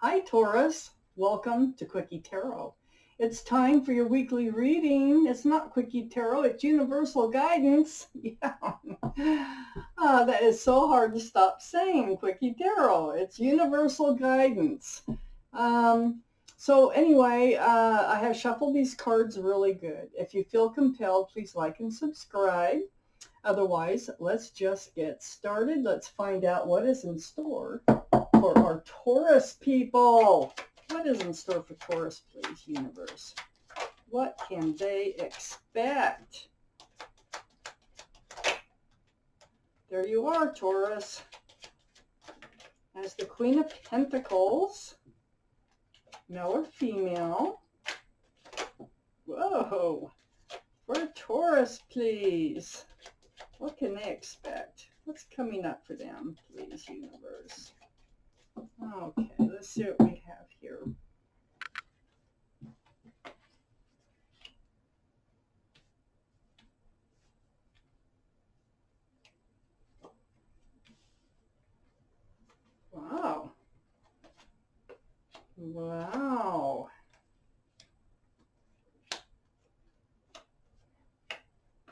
Hi, Taurus. Welcome to Quickie Tarot. It's time for your weekly reading. It's not Quickie Tarot, it's universal guidance. Yeah. That is so hard to stop saying, Quickie Tarot. It's universal guidance. So anyway, I have shuffled these cards really good. If you feel compelled, please like and subscribe. Otherwise, let's just get started. Let's find out what is in store for our Taurus people. What is in store for Taurus, please, universe? What can they expect? There you are, Taurus. As the Queen of Pentacles, male or female. Whoa. For Taurus, please. What can they expect? What's coming up for them, please, universe? Okay, let's see what we have here. Wow. Wow.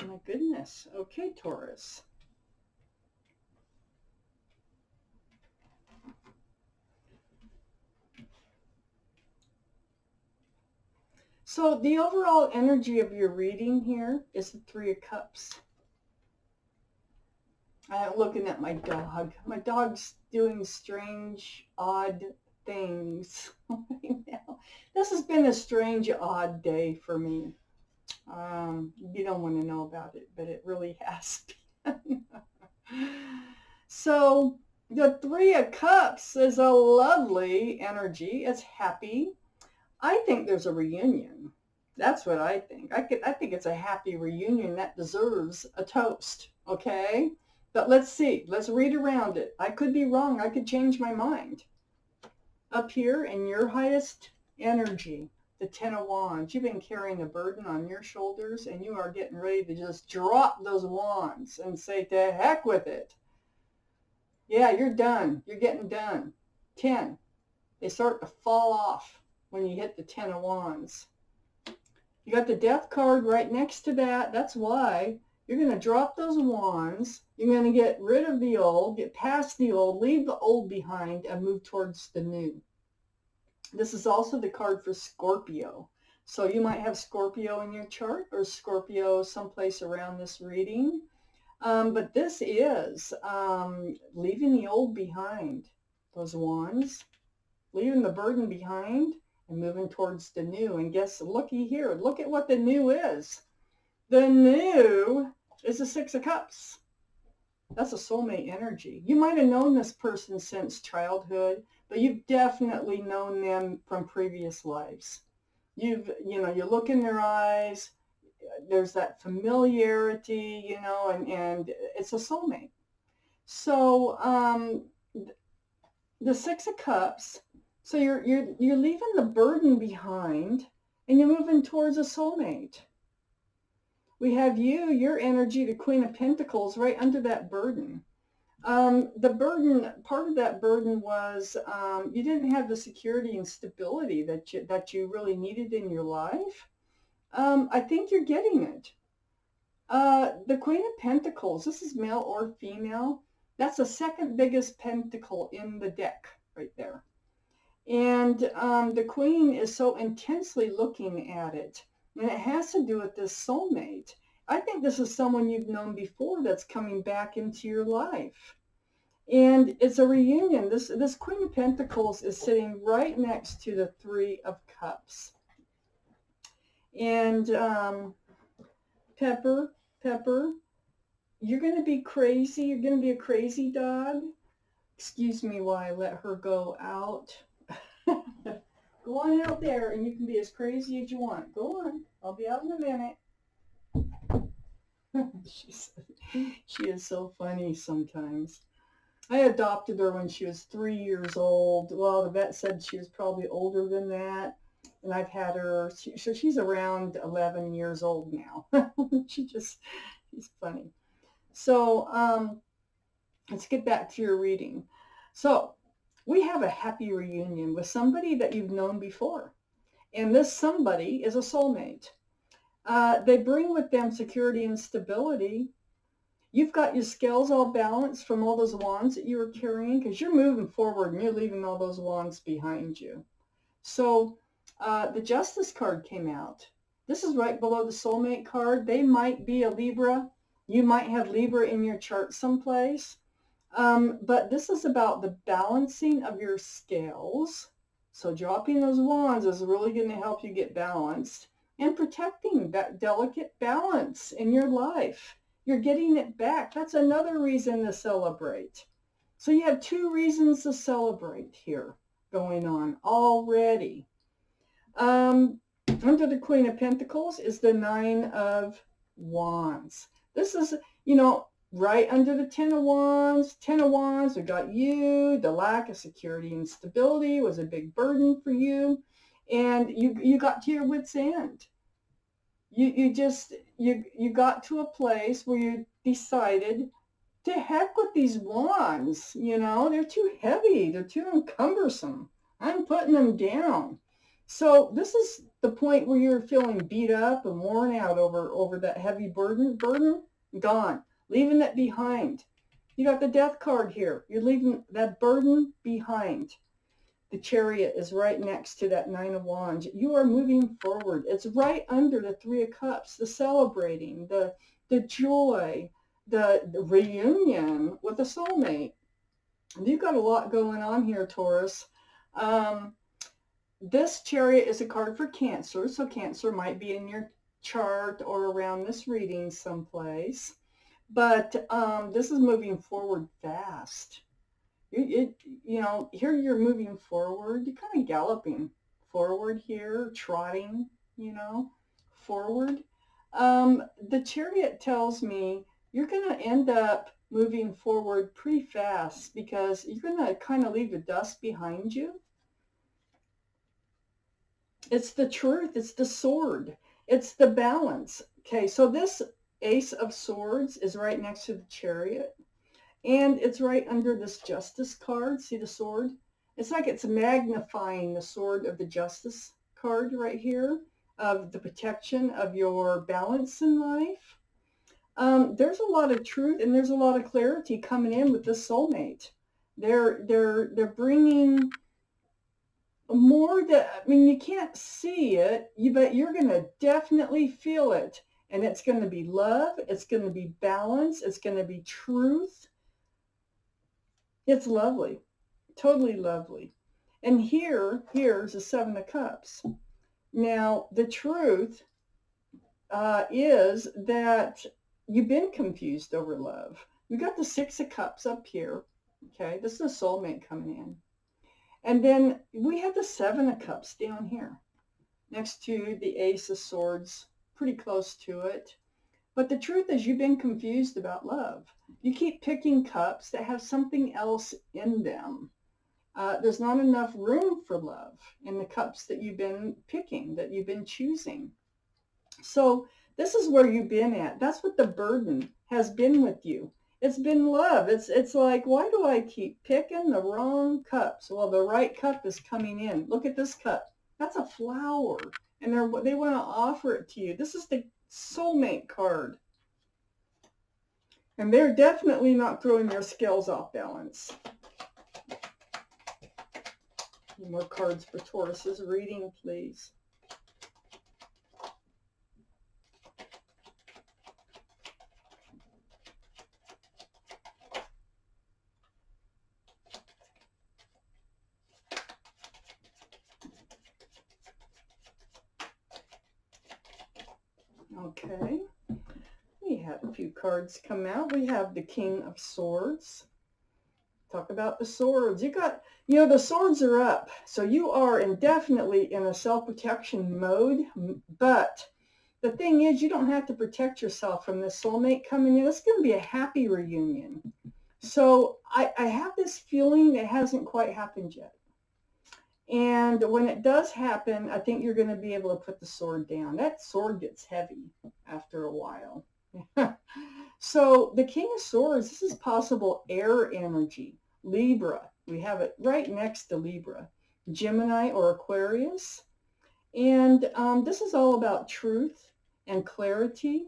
My goodness. Okay, Taurus. So the overall energy of your reading here is the Three of Cups. I'm looking at my dog. My dog's doing strange, odd things right now. This has been a strange, odd day for me. You don't want to know about it, but it really has been. So the Three of Cups is a lovely energy. It's happy. I think there's a reunion. That's what I think. I think it's a happy reunion that deserves a toast, okay? But let's see. Let's read around it. I could be wrong. I could change my mind. Up here in your highest energy, the Ten of Wands, you've been carrying a burden on your shoulders and you are getting ready to just drop those wands and say, to heck with it. Yeah, you're done. You're getting done. 10. They start to fall off when you hit the Ten of Wands. You got the Death card right next to that. That's why you're going to drop those wands. You're going to get rid of the old, get past the old, leave the old behind, and move towards the new. This is also the card for Scorpio. So you might have Scorpio in your chart or Scorpio someplace around this reading. But this is leaving the old behind, those wands, leaving the burden behind and moving towards the new. And guess, looky here, look at what the new is. The new is the Six of Cups. That's a soulmate energy. You might have known this person since childhood, but you've definitely known them from previous lives. You look in their eyes, there's that familiarity, and it's a soulmate. So the Six of Cups, so you're leaving the burden behind and you're moving towards a soulmate. We have your energy, the Queen of Pentacles, right under that burden. The burden, part of that burden was you didn't have the security and stability that you really needed in your life. I think you're getting it. The Queen of Pentacles, this is male or female. That's the second biggest pentacle in the deck right there. And the Queen is so intensely looking at it. And it has to do with this soulmate. I think this is someone you've known before that's coming back into your life. And it's a reunion. This Queen of Pentacles is sitting right next to the Three of Cups. And Pepper, you're going to be crazy. You're going to be a crazy dog. Excuse me while I let her go out. Go on out there and you can be as crazy as you want. Go on. I'll be out in a minute. She is so funny sometimes. I adopted her when she was 3 years old. Well, the vet said she was probably older than that. And I've had her, so she's around 11 years old now. She's funny. So let's get back to your reading. So we have a happy reunion with somebody that you've known before. And this somebody is a soulmate. They bring with them security and stability. You've got your scales all balanced from all those wands that you were carrying because you're moving forward and you're leaving all those wands behind you. So the Justice card came out. This is right below the Soulmate card. They might be a Libra. You might have Libra in your chart someplace. But this is about the balancing of your scales. So dropping those wands is really going to help you get balanced and protecting that delicate balance in your life. You're getting it back. That's another reason to celebrate. So you have two reasons to celebrate here going on already. Under the Queen of Pentacles is the Nine of Wands. This is, right under the Ten of Wands. Ten of Wands, we got you. The lack of security and stability was a big burden for you. And you got to your wit's end. You got to a place where you decided, to heck with these wands, they're too heavy, they're too cumbersome. I'm putting them down. So this is the point where you're feeling beat up and worn out over that heavy burden, gone, leaving it behind. You got the Death card here. You're leaving that burden behind. The Chariot is right next to that Nine of Wands. You are moving forward. It's right under the Three of Cups, the celebrating, the joy, the reunion with a soulmate. You've got a lot going on here, Taurus. This Chariot is a card for Cancer, so Cancer might be in your chart or around this reading someplace. But this is moving forward fast. Here you're moving forward. You're kind of galloping forward here, trotting, forward. The Chariot tells me you're going to end up moving forward pretty fast because you're going to kind of leave the dust behind you. It's the truth. It's the sword. It's the balance. Okay, so this Ace of Swords is right next to the Chariot. And it's right under this Justice card. See the sword? It's like it's magnifying the sword of the Justice card right here, of the protection of your balance in life. There's a lot of truth and there's a lot of clarity coming in with this soulmate. They're bringing more that, you can't see it, but you're going to definitely feel it. And it's going to be love. It's going to be balance. It's going to be truth. It's lovely, totally lovely. And here's the Seven of Cups. Now, the truth is that you've been confused over love. You got the Six of Cups up here. Okay, this is a soulmate coming in. And then we have the Seven of Cups down here next to the Ace of Swords, pretty close to it. But the truth is you've been confused about love. You keep picking cups that have something else in them. There's not enough room for love in the cups that you've been picking, that you've been choosing. So this is where you've been at. That's what the burden has been with you. It's been love. It's like, why do I keep picking the wrong cups? Well, the right cup is coming in. Look at this cup. That's a flower. And they want to offer it to you. This is the Soulmate card. And they're definitely not throwing your scales off balance. More cards for Taurus's reading, please. Okay. We had a few cards come out. We have the King of Swords. Talk about the swords. You got, the swords are up. So you are indefinitely in a self-protection mode. But the thing is, you don't have to protect yourself from this soulmate coming in. It's going to be a happy reunion. So I have this feeling it hasn't quite happened yet. And when it does happen, I think you're going to be able to put the sword down. That sword gets heavy after a while. So the King of Swords, this is possible air energy. Libra. We have it right next to Libra. Gemini or Aquarius. And this is all about truth and clarity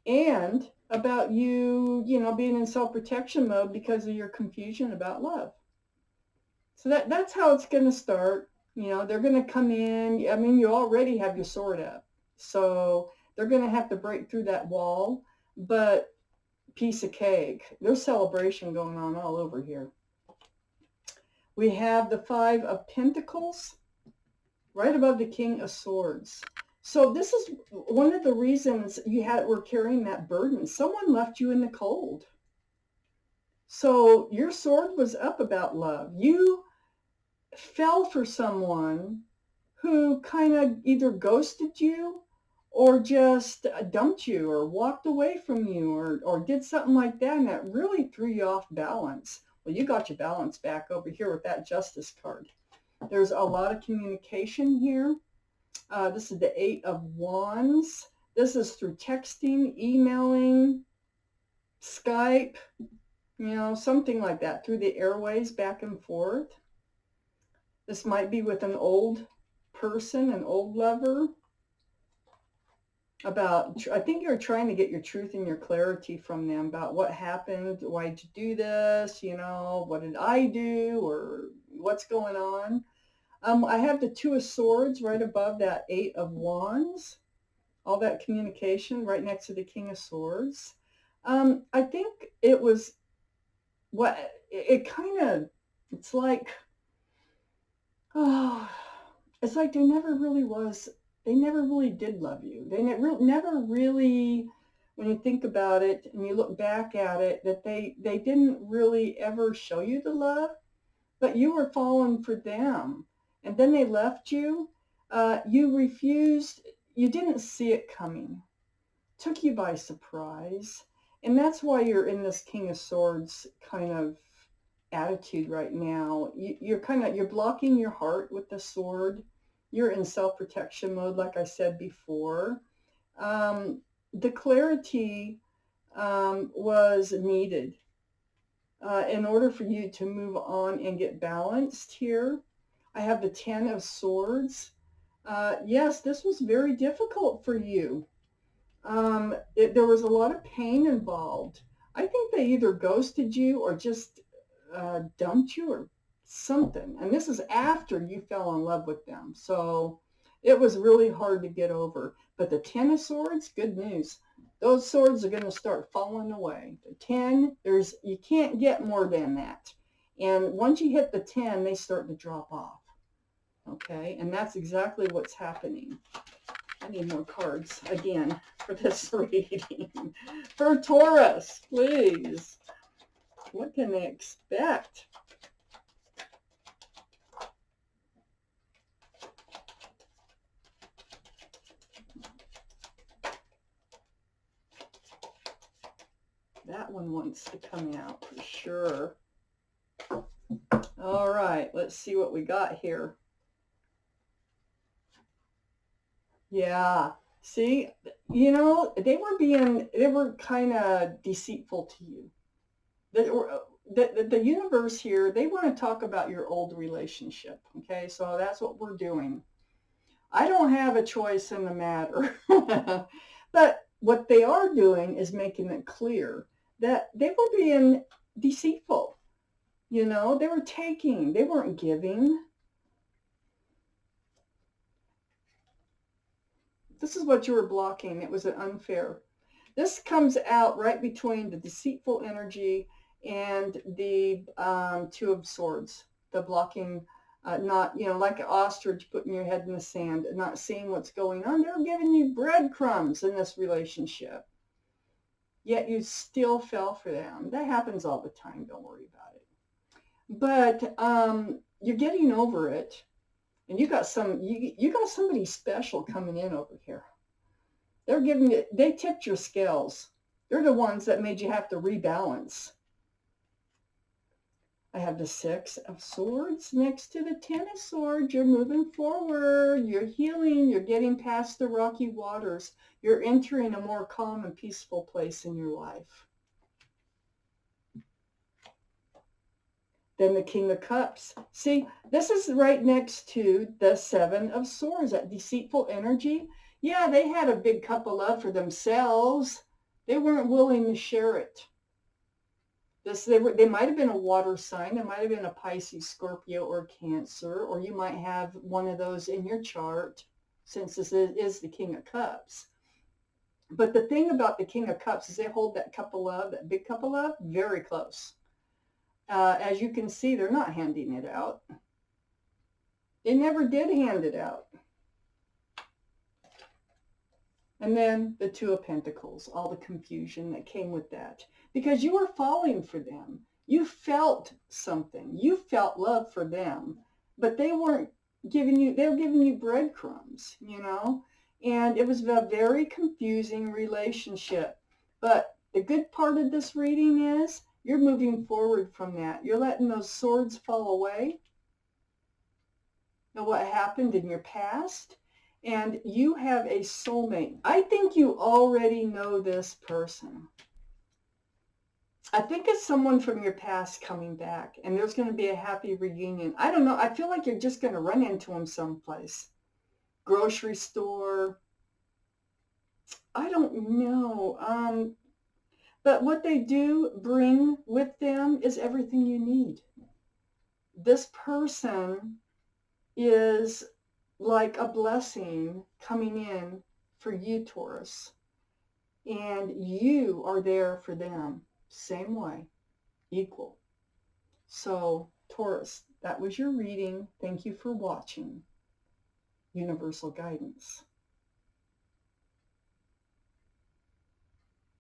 and about you, being in self-protection mode because of your confusion about love. So that's how it's going to start. They're going to come in. I mean, you already have your sword up. So they're going to have to break through that wall. But piece of cake. There's celebration going on all over here. We have the Five of Pentacles right above the King of Swords. So this is one of the reasons were carrying that burden. Someone left you in the cold. So your sword was up about love. You fell for someone who kind of either ghosted you or just dumped you or walked away from you or did something like that, and that really threw you off balance. Well, you got your balance back over here with that Justice card. There's a lot of communication here. This is the Eight of Wands. This is through texting, emailing, Skype, something like that, through the airways back and forth. This might be with an old person, an old lover. I think you're trying to get your truth and your clarity from them about what happened, why'd you do this, what did I do, or what's going on. I have the Two of Swords right above that Eight of Wands, all that communication right next to the King of Swords. I think it was it's like, it's like they never really did love you. They never really, when you think about it and you look back at it, that they didn't really ever show you the love, but you were falling for them. And then they left you. You refused. You didn't see it coming. Took you by surprise. And that's why you're in this King of Swords kind of attitude right now. You're blocking your heart with the sword. You're in self-protection mode, like I said before. The clarity was needed in order for you to move on and get balanced here. I have the Ten of Swords. Yes, this was very difficult for you. There was a lot of pain involved. I think they either ghosted you or just dumped you or something. And this is after you fell in love with them. So it was really hard to get over. But the Ten of Swords, good news. Those swords are going to start falling away. The 10, you can't get more than that. And once you hit the 10, they start to drop off. Okay, and that's exactly what's happening. I need more cards again for this reading. For Taurus, please. What can they expect? That one wants to come out for sure. All right, let's see what we got here. Yeah, see, they were kind of deceitful to you. The universe here, they want to talk about your old relationship. Okay, so that's what we're doing. I don't have a choice in the matter. But what they are doing is making it clear that they were being deceitful. They were taking, they weren't giving. This is what you were blocking. It was unfair. This comes out right between the deceitful energy and the Two of Swords, the blocking, not, like an ostrich putting your head in the sand and not seeing what's going on. They're giving you breadcrumbs in this relationship. Yet you still fell for them. That happens all the time. Don't worry about it. But you're getting over it. And you got somebody special coming in over here. They tipped your scales. They're the ones that made you have to rebalance. I have the Six of Swords next to the Ten of Swords. You're moving forward. You're healing. You're getting past the rocky waters. You're entering a more calm and peaceful place in your life. Then the King of Cups. See, this is right next to the Seven of Swords, that deceitful energy. Yeah, they had a big cup of love for themselves. They weren't willing to share it. They might have been a water sign. They might have been a Pisces, Scorpio, or Cancer, or you might have one of those in your chart, since this is the King of Cups. But the thing about the King of Cups is they hold that cup of love, that big cup of love, very close. As you can see, they're not handing it out. They never did hand it out. And then the Two of Pentacles, all the confusion that came with that. Because you were falling for them. You felt something. You felt love for them. But they weren't giving you, they were giving you breadcrumbs, you know. And it was a very confusing relationship. But the good part of this reading is you're moving forward from that. You're letting those swords fall away. Know what happened in your past. And you have a soulmate. I think you already know this person. I think it's someone from your past coming back, and there's going to be a happy reunion. I don't know. I feel like you're just going to run into them someplace. Grocery store. I don't know. But what they do bring with them is everything you need. This person is like a blessing coming in for you, Taurus. And you are there for them. Same way. Equal. So, Taurus, that was your reading. Thank you for watching. Universal Guidance.